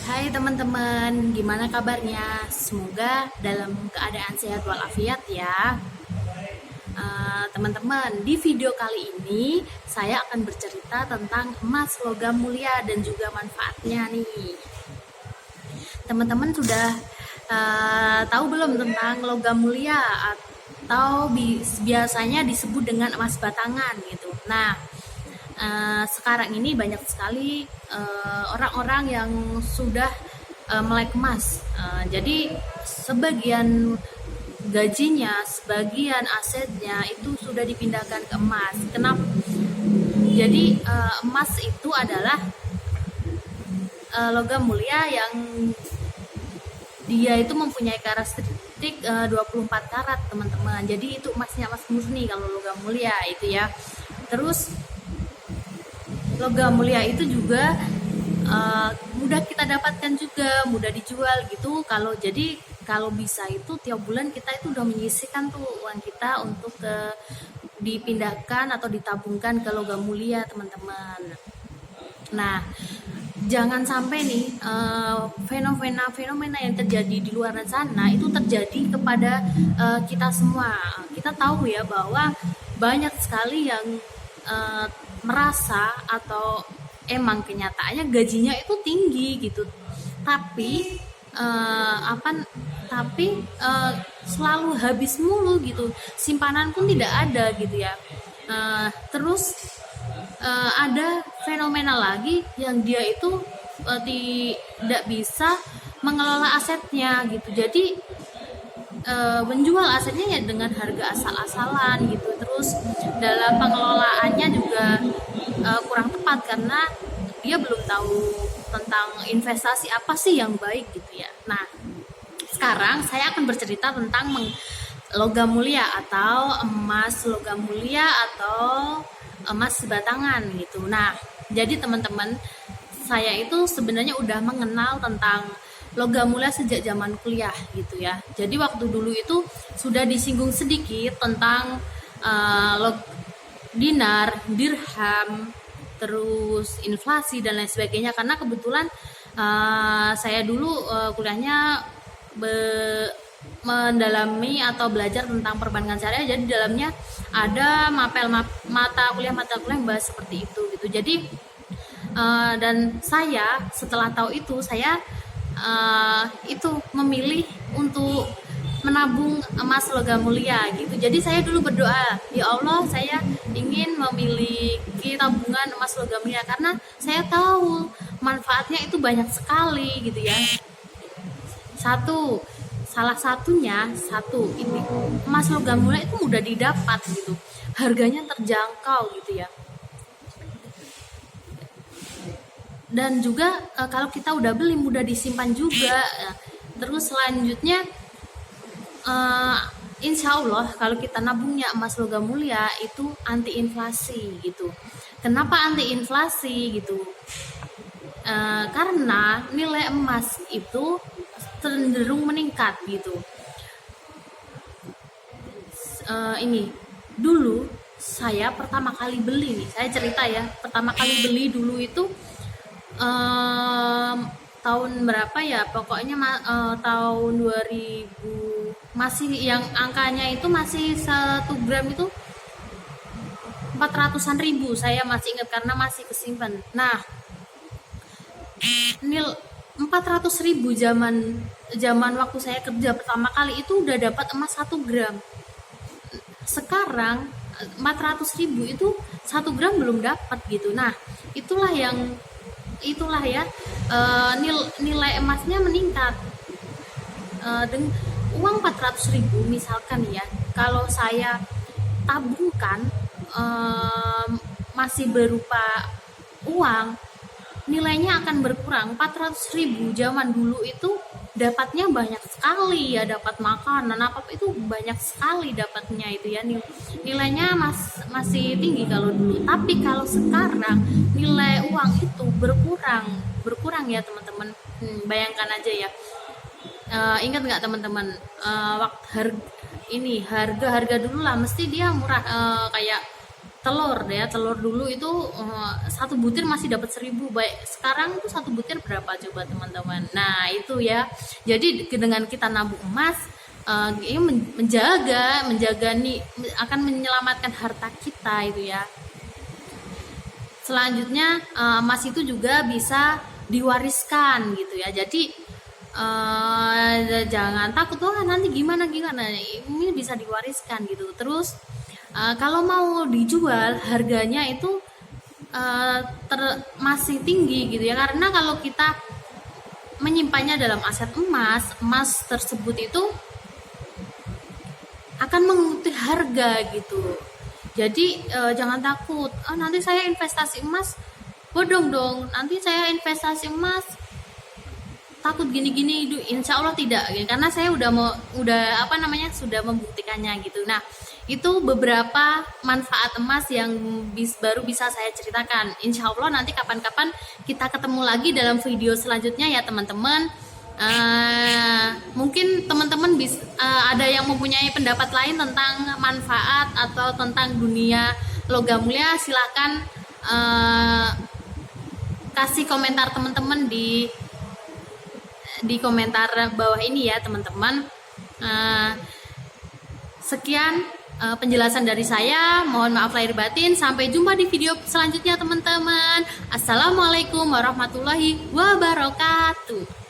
Hai teman-teman, gimana kabarnya? Semoga dalam keadaan sehat walafiat ya. Teman-teman, di video kali ini saya akan bercerita tentang emas logam mulia dan juga manfaatnya nih. Teman-teman sudah tahu belum tentang logam mulia atau biasanya disebut dengan emas batangan gitu. Nah, sekarang ini banyak sekali orang-orang yang sudah melek emas. Jadi sebagian gajinya, sebagian asetnya itu sudah dipindahkan ke emas. Kenapa? Jadi emas itu adalah logam mulia yang dia itu mempunyai karakteristik 24 karat teman-teman. Jadi itu emasnya emas murni kalau logam mulia itu ya. Terus logam mulia itu juga mudah kita dapatkan juga, mudah dijual gitu. Kalau bisa itu tiap bulan kita itu udah menyisihkan tuh uang kita untuk dipindahkan atau ditabungkan ke logam mulia teman-teman. Nah, jangan sampai nih fenomena yang terjadi di luar sana itu terjadi kepada kita semua. Kita tahu ya bahwa banyak sekali yang merasa atau emang kenyataannya gajinya itu tinggi gitu, tapi selalu habis mulu gitu, simpanan pun tidak ada gitu ya. Terus ada fenomena lagi yang dia itu tidak bisa mengelola asetnya gitu, jadi menjual asetnya ya dengan harga asal-asalan gitu. Terus dalam pengelolaannya juga kurang tepat karena dia belum tahu tentang investasi apa sih yang baik gitu ya. Nah, sekarang saya akan bercerita tentang logam mulia atau emas logam mulia atau emas batangan gitu. Nah, jadi teman-teman, saya itu sebenarnya udah mengenal tentang logam mulia sejak zaman kuliah gitu ya. Jadi waktu dulu itu sudah disinggung sedikit tentang dinar, dirham, terus inflasi dan lain sebagainya, karena kebetulan saya dulu kuliahnya mendalami atau belajar tentang perbankan syariah. Jadi dalamnya ada mata kuliah yang bahas seperti itu gitu. Jadi dan saya setelah tahu itu, saya itu memilih untuk menabung emas logam mulia gitu. Jadi saya dulu berdoa, ya Allah, saya ingin memiliki tabungan emas logam mulia karena saya tahu manfaatnya itu banyak sekali gitu ya. Salah satunya ini emas logam mulia itu mudah didapat gitu, harganya terjangkau gitu ya. Dan juga kalau kita udah beli mudah disimpan juga. Terus selanjutnya insya Allah kalau kita nabungnya emas logam mulia itu anti inflasi gitu. Kenapa anti inflasi gitu? Karena nilai emas itu cenderung meningkat gitu. Ini dulu saya pertama kali beli nih, saya cerita ya, pertama kali beli dulu itu tahun berapa ya, pokoknya tahun 2000, masih yang angkanya itu masih 1 gram itu 400-an ribu, saya masih ingat karena masih kesimpan. Nah, 400 ribu zaman waktu saya kerja pertama kali itu udah dapat emas 1 gram. Sekarang 400 ribu itu 1 gram belum dapat gitu. Nah, itulah ya nilai emasnya meningkat. Dengan uang 400 ribu misalkan ya, kalau saya tabungkan masih berupa uang, nilainya akan berkurang. 400 ribu zaman dulu itu dapatnya banyak sekali ya, dapat makanan apa itu banyak sekali dapatnya itu ya, nilainya masih tinggi kalau dulu. Tapi kalau sekarang nilai uang itu berkurang ya teman-teman. Bayangkan aja ya, ingat nggak teman-teman, waktu harga dulu lah mesti dia murah, kayak telur ya, telur dulu itu satu butir masih dapat 1.000, baik sekarang itu satu butir berapa coba teman-teman. Nah itu ya, jadi dengan kita nabung emas, ini menjaga nih, akan menyelamatkan harta kita itu ya. Selanjutnya emas itu juga bisa diwariskan gitu ya, jadi jangan takut nanti gimana, ini bisa diwariskan gitu. Terus kalau mau dijual harganya itu masih tinggi gitu ya, karena kalau kita menyimpannya dalam aset emas tersebut itu akan mengikuti harga gitu. Jadi jangan takut, nanti saya investasi emas bodong dong, nanti saya investasi emas takut gini-gini. Insya Allah tidak, karena saya sudah membuktikannya gitu. Nah itu beberapa manfaat emas yang baru bisa saya ceritakan. Insya Allah nanti kapan-kapan kita ketemu lagi dalam video selanjutnya ya teman-teman. Mungkin teman-teman ada yang mempunyai pendapat lain tentang manfaat atau tentang dunia logam mulia, silakan kasih komentar teman-teman di komentar bawah ini ya teman-teman. Sekian penjelasan dari saya, mohon maaf lahir batin. Sampai jumpa di video selanjutnya teman-teman. Assalamualaikum warahmatullahi wabarakatuh.